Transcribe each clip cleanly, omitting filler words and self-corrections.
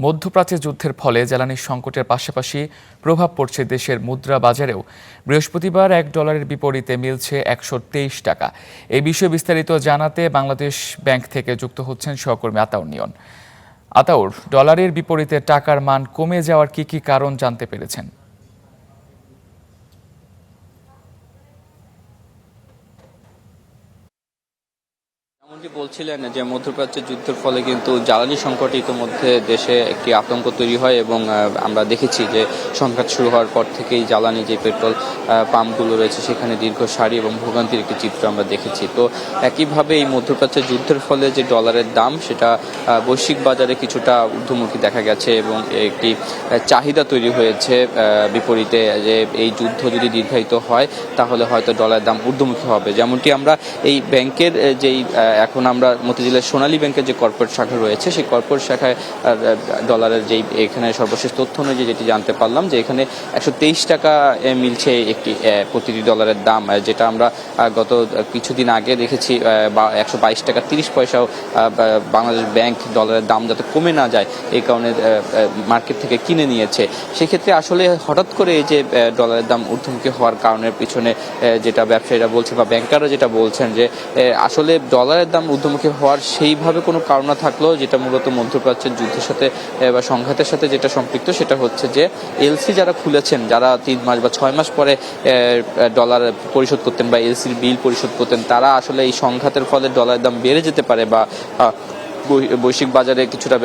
মধ্যপ্রাচ্যে যুদ্ধের ফলে জ্বালানি সংকটের পাশাপাশি প্রভাব পড়ছে দেশের মুদ্রা বাজারেও। বৃহস্পতিবার $1 বিপরীতে মিলছে 123 টাকা। এই বিষয়ে বিস্তারিত জানাতে বাংলাদেশ ব্যাংক থেকে যুক্ত হচ্ছেন সহকর্মী আতাউর নিয়ন। আতাউর, ডলারের বিপরীতে টাকার মান কমে যাওয়ার কি কারণ জানতে পেরেছেন? যেমনটি বলছিলেন যে মধ্যপ্রাচ্যের যুদ্ধের ফলে কিন্তু জ্বালানি সংকট ইতিমধ্যে দেশে একটি আতঙ্ক তৈরি হয় এবং আমরা দেখেছি যে সংঘাত শুরু হওয়ার পর থেকেই জ্বালানি যে পেট্রোল পাম্পগুলো রয়েছে সেখানে দীর্ঘ সারি এবং ভোগান্তির একটি চিত্র আমরা দেখেছি। তো একইভাবে এই মধ্যপ্রাচ্যের যুদ্ধের ফলে যে ডলারের দাম সেটা বৈশ্বিক বাজারে কিছুটা ঊর্ধ্বমুখী দেখা গেছে এবং একটি চাহিদা তৈরি হয়েছে বিপরীতে যে এই যুদ্ধ যদি দীর্ঘায়িত হয় তাহলে হয়তো ডলারের দাম ঊর্ধ্বমুখী হবে। যেমনটি আমরা এই ব্যাংকের যেই এখন আমরা মতিঝিলের সোনালী ব্যাংকের যে কর্পোরেট শাখা রয়েছে সেই কর্পোরেট শাখায় ডলারের যেই এখানে সর্বশেষ তথ্য অনুযায়ী যেটি জানতে পারলাম যে এখানে 123 টাকা মিলছে একটি প্রতিটি ডলারের দাম, যেটা আমরা গত কিছুদিন আগে দেখেছি 122 টাকা 30 পয়সাও বাংলাদেশ ব্যাংক ডলারের দাম যাতে কমে না যায় এই কারণে মার্কেট থেকে কিনে নিয়েছে। সেক্ষেত্রে আসলে হঠাৎ করে এই যে ডলারের দাম ঊর্ধ্বমুখী হওয়ার কারণের পিছনে যেটা ব্যবসায়ীরা বলছে বা ব্যাংকাররা যেটা বলছেন যে আসলে ডলারের দাম ঊর্ধ্বমুখী হওয়ার সেইভাবে কোনো কারণ না থাকলেও যেটা মূলত মধ্যপ্রাচ্যের যুদ্ধের সাথে বা সংঘাতের সাথে যেটা সম্পৃক্ত সেটা হচ্ছে যে এলসি যারা খুলেছেন, যারা 3 মাস বা 6 মাস পরে ডলার পরিশোধ করতেন বা এলসির বিল পরিশোধ করতেন, তারা আসলে এই সংঘাতের ফলে ডলারের দাম বেড়ে যেতে পারে বা বৈশ্বিক বাজারে কিছুটা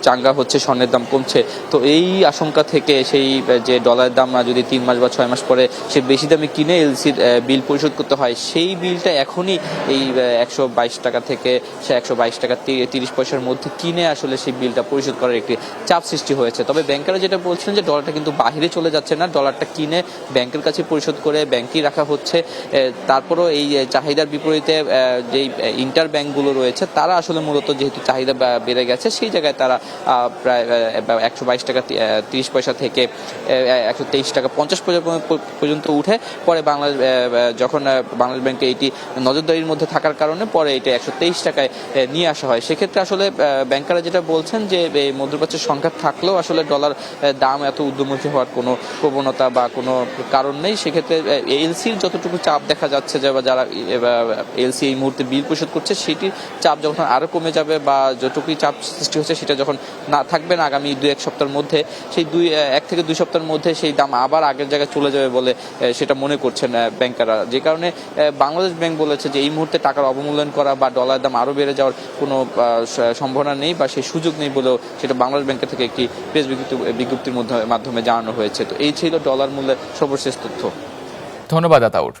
চাঙ্গা হচ্ছে, স্বর্ণের দাম কমছে। তো এই আশঙ্কা থেকে সেই যে ডলারের দাম যদি 3 মাস বা 6 মাস পরে সে বেশি দামে কিনে এলসির বিল পরিশোধ করতে হয়, সেই বিলটা এখনই এই 122 টাকা থেকে সে 122 টাকা 30 পয়সার মধ্যে কিনে আসলে সেই বিলটা পরিশোধ করার একটি চাপ সৃষ্টি হয়েছে। তবে ব্যাংকাররা যেটা বলছেন যে ডলারটা কিন্তু বাহিরে চলে যাচ্ছে না, ডলারটা কিনে ব্যাংকের কাছে পরিশোধ করে ব্যাংকেই রাখা হচ্ছে। তারপরও এই চাহিদার বিপরীতে যেই ইন্টার ব্যাংকগুলো রয়েছে তারা আসলে মূলত যেহেতু চাহিদা বেড়ে গেছে সেই জায়গায় তারা প্রায় 122 টাকা 30 পয়সা থেকে 123 টাকা 50 পয়সা পর্যন্ত উঠে পরে যখন বাংলাদেশ ব্যাংকে এটি নজরদারির মধ্যে থাকার কারণে পরে এটা 123 টাকায় নিয়ে আসা হয়। সেক্ষেত্রে আসলে ব্যাংকাররা যেটা বলছেন যে এই মধ্যপ্রাচ্যের সংঘাত থাকলেও আসলে ডলার দাম এত ঊর্ধ্বমুখী হওয়ার কোনো প্রবণতা বা কোনো কারণ নেই। সেক্ষেত্রে এলসির যতটুকু চাপ দেখা যাচ্ছে যে যারা এলসি এই মুহূর্তে বিল পরিশোধ করছে সেটির চাপ যখন আরও কমে যাবে বা যতটুকুই চাপ সৃষ্টি হচ্ছে সেটা যখন না থাকবে না আগামী 2-1 সপ্তাহের মধ্যে, সেই 1 থেকে 2 সপ্তাহের মধ্যে সেই দাম আবার আগের জায়গায় চলে যাবে বলে সেটা মনে করছেন ব্যাংকাররা। যে কারণে বাংলাদেশ ব্যাংক বলেছে যে এই মুহূর্তে টাকার অবমূল্যায়ন করা বা ডলারের দাম আরও বেড়ে যাওয়ার কোনো সম্ভাবনা নেই বা সেই সুযোগ নেই বলেও সেটা বাংলাদেশ ব্যাংকের থেকে একটি প্রেস বিজ্ঞপ্তির মাধ্যমে জানানো হয়েছে। তো এই ছিল ডলার মূল্যের সর্বশেষ তথ্য। ধন্যবাদ আতাউর।